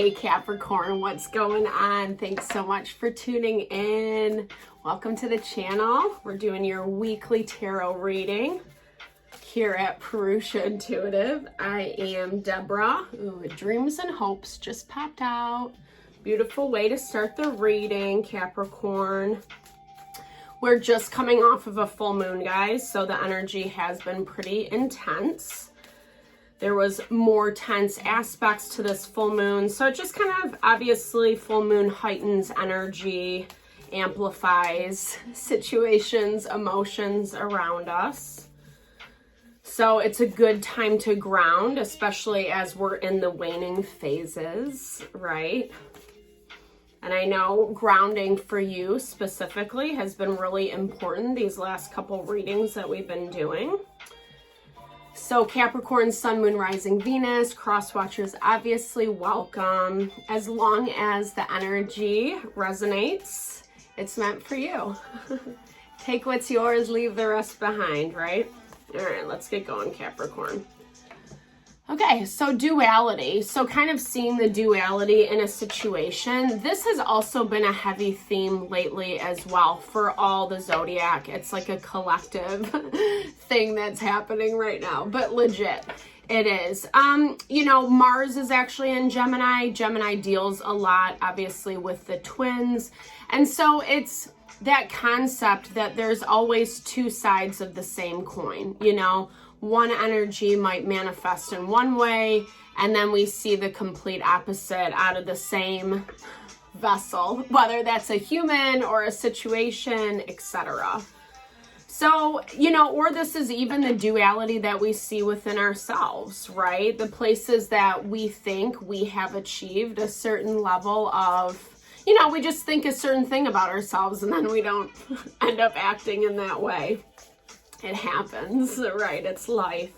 Hey Capricorn, what's going on? Thanks so much for tuning in. Welcome to the channel. We're doing your weekly tarot reading here at Purusha Intuitive. I am Deborah. Ooh, Dreams and Hopes just popped out. Beautiful way to start the reading, Capricorn. We're just coming off of a full moon, guys, so the energy has been pretty intense. There was more tense aspects to this full moon. So it just kind of, obviously, full moon heightens energy, amplifies situations, emotions around us. So it's a good time to ground, especially as we're in the waning phases, right? And I know grounding for you specifically has been really important these last couple readings that we've been doing. So Capricorn, Sun, Moon, Rising, Venus, cross watchers, obviously welcome. As long as the energy resonates, it's meant for you. Take what's yours, leave the rest behind, right? All right, let's get going, Capricorn. Okay, so duality. So kind of seeing the duality in a situation. This has also been a heavy theme lately as well for all the zodiac. It's like a collective thing that's happening right now, but legit, it is. You know, Mars is actually in Gemini. Gemini deals a lot, obviously, with the twins. And so it's that concept that there's always two sides of the same coin, you know? One energy might manifest in one way, and then we see the complete opposite out of the same vessel, whether that's a human or a situation, etc. So, you know, or this is even the duality that we see within ourselves, right? The places that we think we have achieved a certain level of, you know, we just think a certain thing about ourselves and then we don't end up acting in that way. It happens, right? It's life.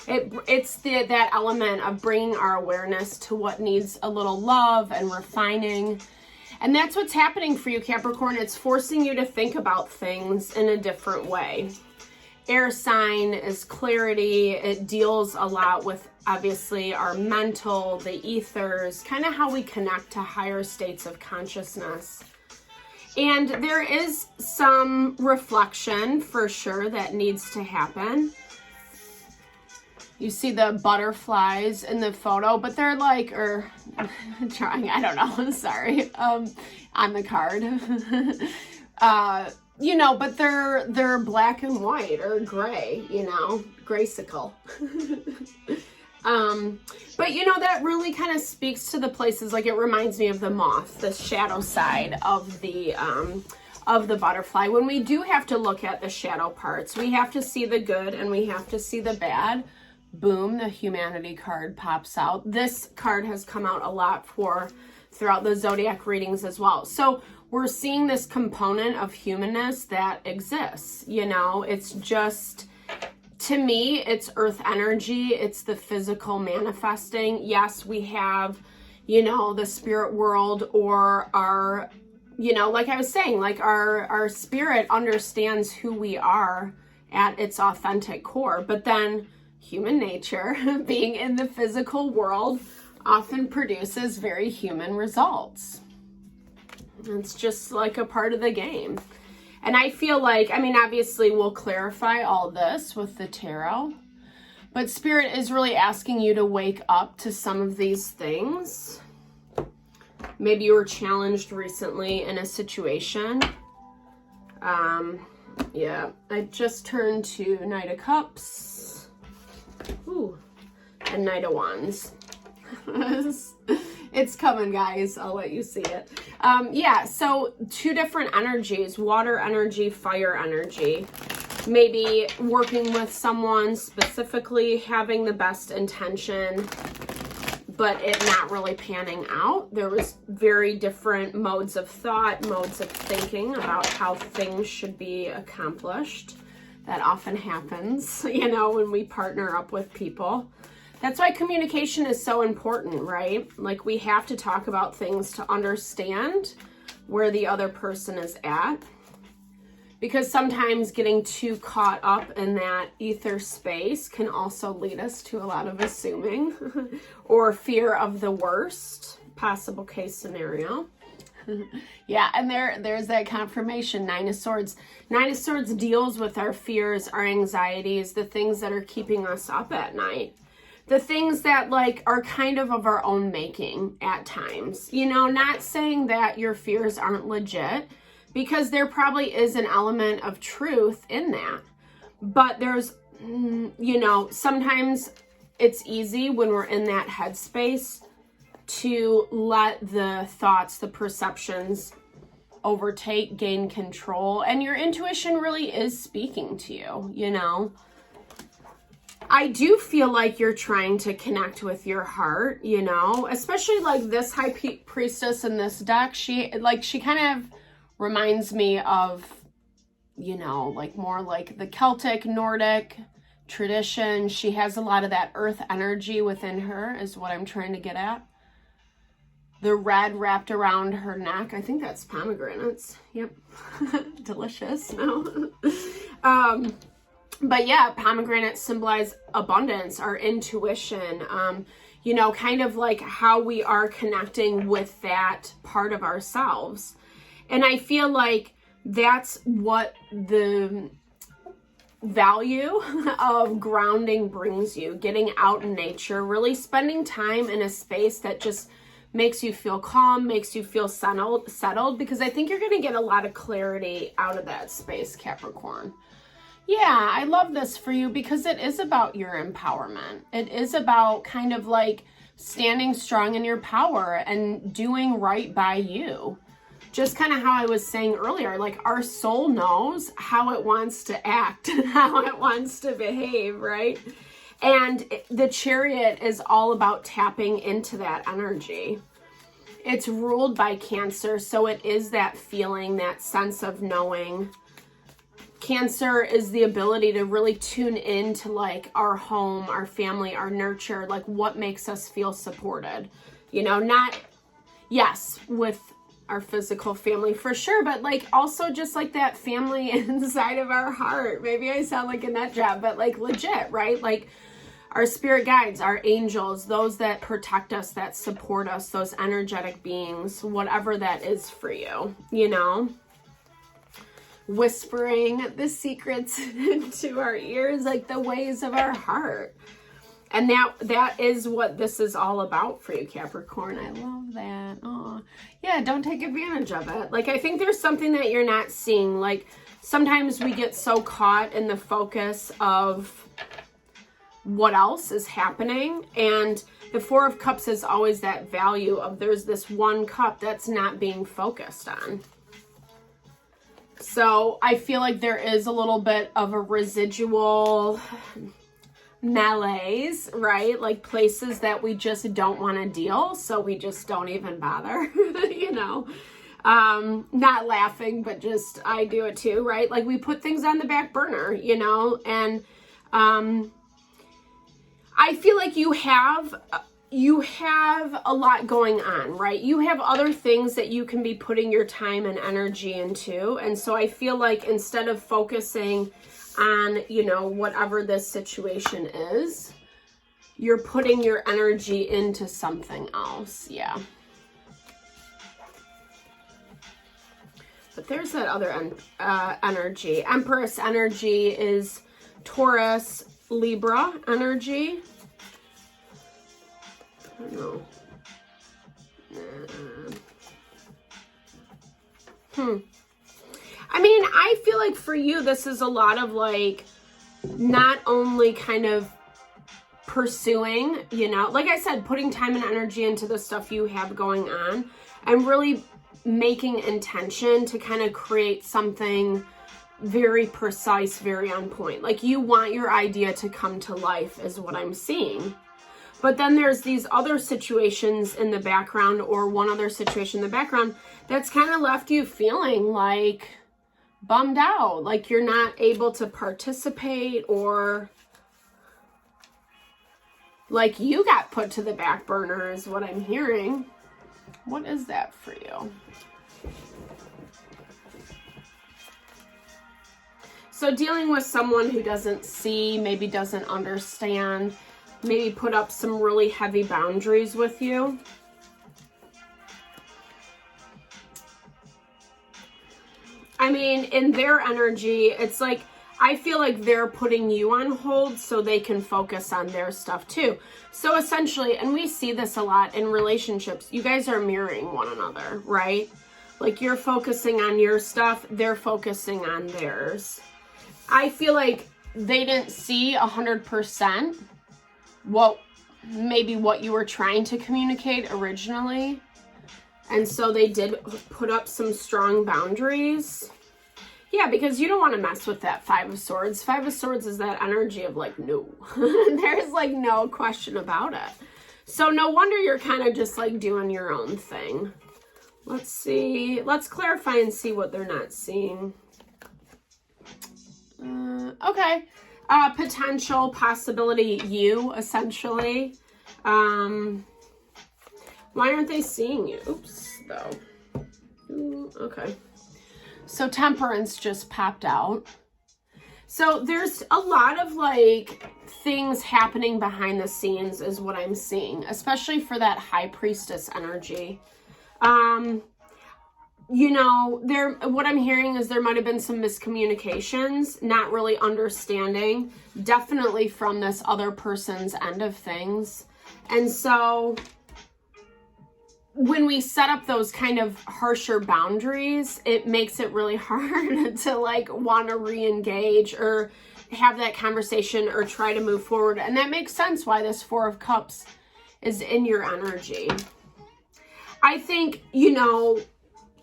It's that element of bringing our awareness to what needs a little love and refining. And that's what's happening for you, Capricorn. It's forcing you to think about things in a different way. Air sign is clarity. It deals a lot with, obviously, our mental, the ethers, kind of how we connect to higher states of consciousness. And there is some reflection for sure that needs to happen. You see the butterflies in the photo, but they're like, or trying, I don't know, I'm sorry, on the card. You know, but they're black and white or gray, you know, graysicle. But you know, that really kind of speaks to the places, like it reminds me of the moth, the shadow side of the butterfly. When we do have to look at the shadow parts, we have to see the good and we have to see the bad. Boom, the humanity card pops out. This card has come out a lot throughout the zodiac readings as well. So we're seeing this component of humanness that exists, you know, it's just, to me, it's earth energy. It's the physical manifesting. Yes, we have, you know, the spirit world, or our, you know, like I was saying, like our spirit understands who we are at its authentic core. But then human nature, being in the physical world, often produces very human results. It's just like a part of the game. And I feel like, I mean, obviously we'll clarify all this with the tarot, but Spirit is really asking you to wake up to some of these things. Maybe you were challenged recently in a situation. Yeah, I just turned to Knight of Cups. Ooh, and Knight of Wands. It's coming, guys. I'll let you see it. Yeah, so two different energies, water energy, fire energy. Maybe working with someone specifically, having the best intention, but it not really panning out. There was very different modes of thought, modes of thinking about how things should be accomplished. That often happens, you know, when we partner up with people. That's why communication is so important, right? Like, we have to talk about things to understand where the other person is at. Because sometimes getting too caught up in that ether space can also lead us to a lot of assuming or fear of the worst, possible case scenario. Yeah, and there's that confirmation, Nine of Swords. Nine of Swords deals with our fears, our anxieties, the things that are keeping us up at night. The things that like are kind of our own making at times. You know, not saying that your fears aren't legit, because there probably is an element of truth in that. But there's, you know, sometimes it's easy when we're in that headspace to let the thoughts, the perceptions overtake, gain control. And your intuition really is speaking to you, you know. I do feel like you're trying to connect with your heart, you know, especially like this High Priestess in this deck. She kind of reminds me of, you know, like more like the Celtic, Nordic tradition. She has a lot of that earth energy within her is what I'm trying to get at. The red wrapped around her neck. I think that's pomegranates. Yep. Delicious. No. But yeah, pomegranates symbolize abundance, our intuition, you know, kind of like how we are connecting with that part of ourselves. And I feel like that's what the value of grounding brings you. Getting out in nature, really spending time in a space that just makes you feel calm, makes you feel settled, because I think you're going to get a lot of clarity out of that space, Capricorn. Yeah, I love this for you because it is about your empowerment. It is about kind of like standing strong in your power and doing right by you. Just kind of how I was saying earlier, like our soul knows how it wants to act and how it wants to behave, right? And the Chariot is all about tapping into that energy. It's ruled by Cancer, so it is that feeling, that sense of knowing. Cancer is the ability to really tune into like our home, our family, our nurture, like what makes us feel supported. You know, not, yes, with our physical family for sure, but like also just like that family inside of our heart. Maybe I sound like a nut job, but like legit, right? Like our spirit guides, our angels, those that protect us, that support us, those energetic beings, whatever that is for you, you know? Whispering the secrets into our ears, like the ways of our heart. And that is what this is all about for you, Capricorn. I love that. Oh, yeah, don't take advantage of it. Like, I think there's something that you're not seeing. Like, sometimes we get so caught in the focus of what else is happening. And the Four of Cups is always that value of there's this one cup that's not being focused on. So I feel like there is a little bit of a residual malaise, right? Like places that we just don't want to deal, so we just don't even bother, you know? Not laughing, but just I do it too, right? Like we put things on the back burner, you know? And I feel like you have a lot going on, right? You have other things that you can be putting your time and energy into. And so I feel like instead of focusing on, you know, whatever this situation is, you're putting your energy into something else. Yeah. But there's that other energy. Empress energy is Taurus, Libra energy. I don't know. I mean, I feel like for you, this is a lot of like, not only kind of pursuing, you know, like I said, putting time and energy into the stuff you have going on and really making intention to kind of create something very precise, very on point. Like you want your idea to come to life is what I'm seeing. But then there's these other situations in the background, or one other situation in the background that's kind of left you feeling like bummed out, like you're not able to participate, or like you got put to the back burner is what I'm hearing. What is that for you? So dealing with someone who doesn't see, maybe doesn't understand, maybe put up some really heavy boundaries with you. I mean, in their energy, it's like, I feel like they're putting you on hold so they can focus on their stuff too. So essentially, and we see this a lot in relationships, you guys are mirroring one another, right? Like you're focusing on your stuff, they're focusing on theirs. I feel like they didn't see 100% maybe what you were trying to communicate originally. And so they did put up some strong boundaries. Yeah, because you don't want to mess with that Five of Swords. Five of Swords is that energy of like, no. There's like no question about it. So no wonder you're kind of just like doing your own thing. Let's see. Let's clarify and see what they're not seeing. Okay. Potential, possibility, you, essentially. Why aren't they seeing you? Oops, though. Okay. So Temperance just popped out. So there's a lot of like things happening behind the scenes is what I'm seeing, especially for that High Priestess energy. You know, what I'm hearing is there might have been some miscommunications, not really understanding, definitely from this other person's end of things. And so when we set up those kind of harsher boundaries, it makes it really hard to like want to re-engage or have that conversation or try to move forward. And that makes sense why this Four of Cups is in your energy. I think, you know,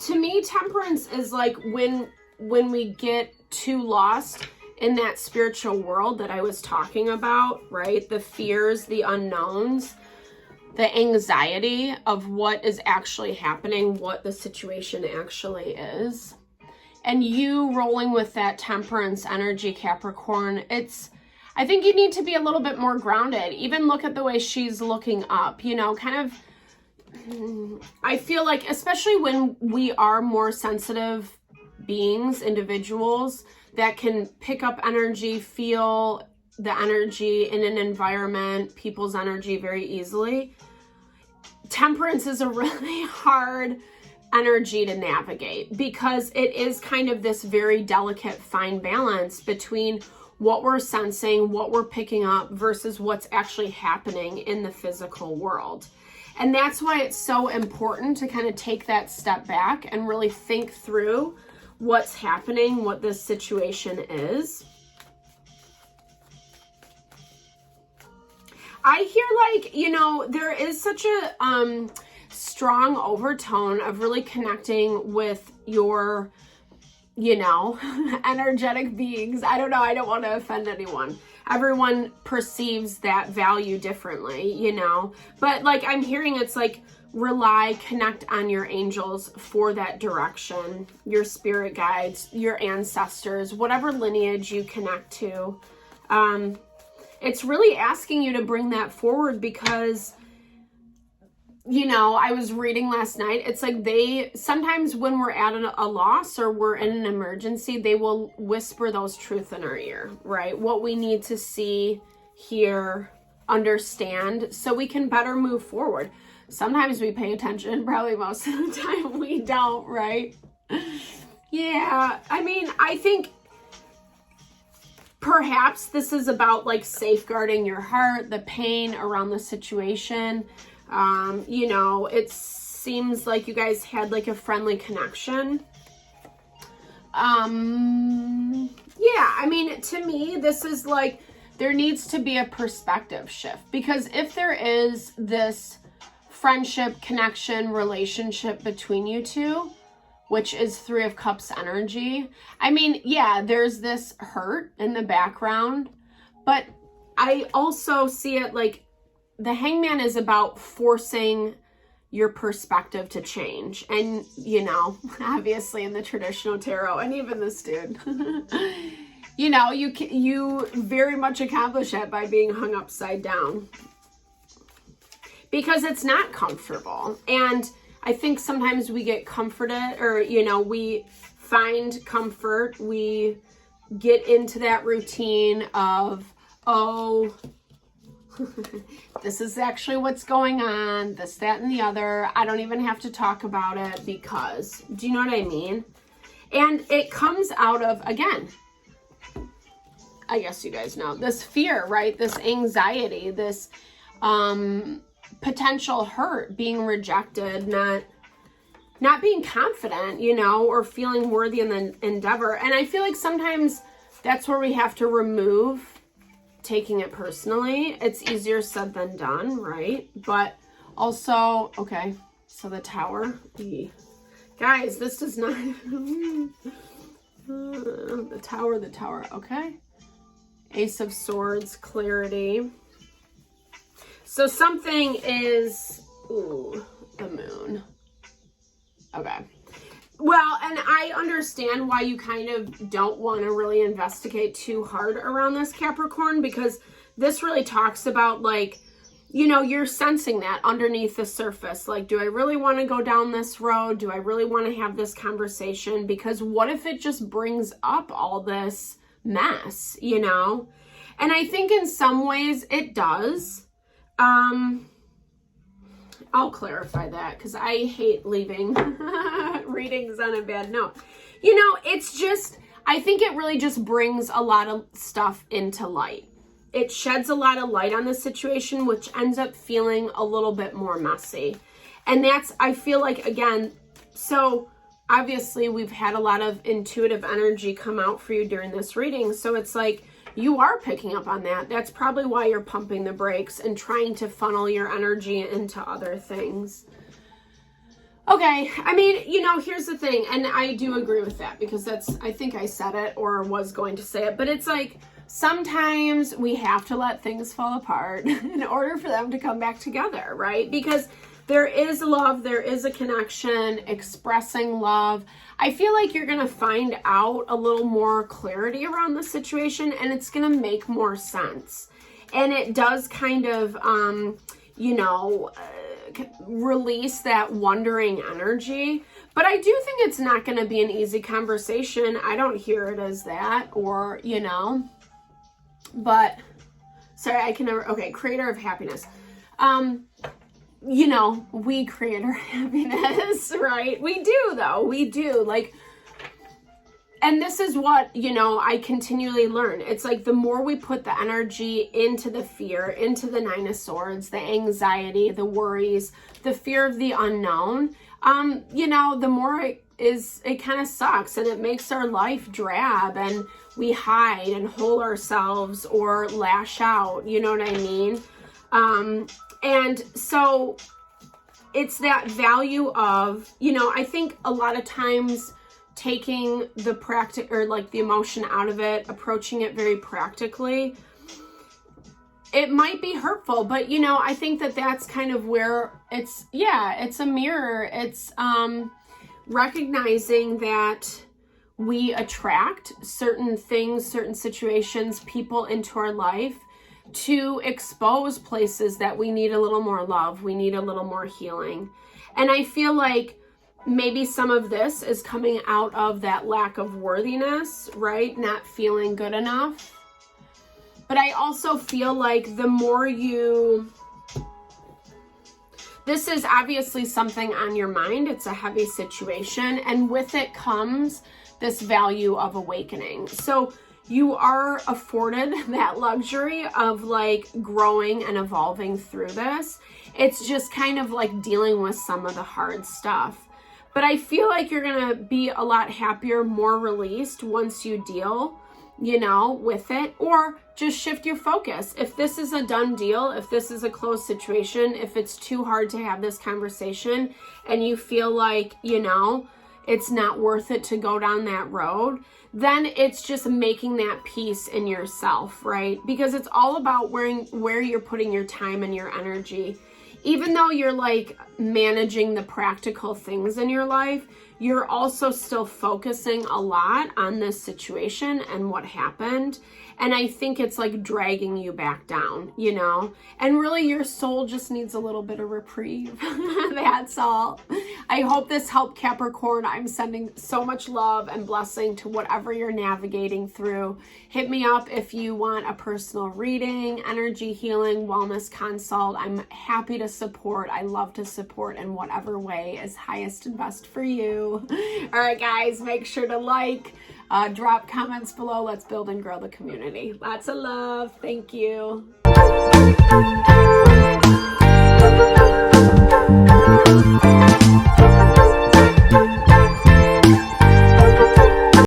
to me, Temperance is like when we get too lost in that spiritual world that I was talking about, right? The fears, the unknowns, the anxiety of what is actually happening, what the situation actually is. And you rolling with that Temperance energy, Capricorn, I think you need to be a little bit more grounded. Even look at the way she's looking up, you know, kind of, I feel like, especially when we are more sensitive beings, individuals that can pick up energy, feel the energy in an environment, people's energy very easily. Temperance is a really hard energy to navigate because it is kind of this very delicate, fine balance between what we're sensing, what we're picking up versus what's actually happening in the physical world. And that's why it's so important to kind of take that step back and really think through what's happening, what this situation is. I hear like, you know, there is such a strong overtone of really connecting with your, you know, energetic beings. I don't know. I don't want to offend anyone. Everyone perceives that value differently, you know, but like I'm hearing it's like rely, connect on your angels for that direction, your spirit guides, your ancestors, whatever lineage you connect to. It's really asking you to bring that forward because, you know, I was reading last night. It's like sometimes when we're at a loss or we're in an emergency, they will whisper those truths in our ear, right? What we need to see, hear, understand so we can better move forward. Sometimes we pay attention, probably most of the time we don't, right? Yeah, I mean, I think perhaps this is about like safeguarding your heart, the pain around the situation. You know, it seems like you guys had like a friendly connection. Yeah, I mean, to me, this is like, there needs to be a perspective shift because if there is this friendship, connection, relationship between you two, which is Three of Cups energy. I mean, yeah, there's this hurt in the background, but I also see it like the Hangman is about forcing your perspective to change. And, you know, obviously in the traditional tarot and even this dude, you know, you very much accomplish that by being hung upside down because it's not comfortable. And I think sometimes we get comforted or, you know, we find comfort. We get into that routine of, oh, this is actually what's going on, this, that, and the other. I don't even have to talk about it because, do you know what I mean? And it comes out of, again, I guess you guys know, this fear, right? This anxiety, this potential hurt, being rejected, not being confident, you know, or feeling worthy in the endeavor. And I feel like sometimes that's where we have to remove taking it personally. It's easier said than done, right? But also, okay, so the Tower. Guys, this does not... the Tower, okay. Ace of Swords, clarity. So something is... Ooh, the Moon. Okay. Well, and I understand why you kind of don't want to really investigate too hard around this, Capricorn, because this really talks about, like, you know, you're sensing that underneath the surface. Like, do I really want to go down this road? Do I really want to have this conversation? Because what if it just brings up all this mess, you know? And I think in some ways it does. I'll clarify that because I hate leaving readings on a bad note. You know, it's just, I think it really just brings a lot of stuff into light. It sheds a lot of light on the situation, which ends up feeling a little bit more messy. And that's, I feel like, again, so obviously we've had a lot of intuitive energy come out for you during this reading. So it's like, you are picking up on that. That's probably why you're pumping the brakes and trying to funnel your energy into other things. Okay, I mean, you know, here's the thing, and I do agree with that because that's, I think I said it or was going to say it, but it's like, sometimes we have to let things fall apart in order for them to come back together, right? Because there is love, there is a connection, expressing love. I feel like you're going to find out a little more clarity around the situation and it's going to make more sense. And it does kind of, you know, release that wondering energy. But I do think it's not going to be an easy conversation. I don't hear it as that, or, you know, but sorry, I can never, okay, creator of happiness. You know, we create our happiness, right? We do, though. We do. Like, and this is what, you know, I continually learn. It's like the more we put the energy into the fear, into the Nine of Swords, the anxiety, the worries, the fear of the unknown, you know, the more it kind of sucks and it makes our life drab and we hide and hold ourselves or lash out. You know what I mean? And so it's that value of, you know, I think a lot of times taking the or like the emotion out of it, approaching it very practically, it might be hurtful, but you know, I think that that's kind of where it's, yeah, it's a mirror. It's, recognizing that we attract certain things, certain situations, people into our life to expose places that we need a little more love, we need a little more healing. And I feel like maybe some of this is coming out of that lack of worthiness, right? Not feeling good enough. But I also feel like the more this is obviously something on your mind. It's a heavy situation. And with it comes this value of awakening. So you are afforded that luxury of like growing and evolving through this. It's just kind of like dealing with some of the hard stuff. But I feel like you're going to be a lot happier, more released once you deal, you know, with it, or just shift your focus. If this is a done deal, if this is a closed situation, if it's too hard to have this conversation and you feel like, you know, it's not worth it to go down that road, then it's just making that peace in yourself, right? Because it's all about where you're putting your time and your energy. Even though you're like managing the practical things in your life, you're also still focusing a lot on this situation and what happened. And I think it's like dragging you back down, you know? And really your soul just needs a little bit of reprieve. That's all. I hope this helped, Capricorn. I'm sending so much love and blessing to whatever you're navigating through. Hit me up if you want a personal reading, energy healing, wellness consult. I'm happy to support. I love to support in whatever way is highest and best for you. you. All right, guys, make sure to like, drop comments below. Let's build and grow the community. Lots of love. Thank you.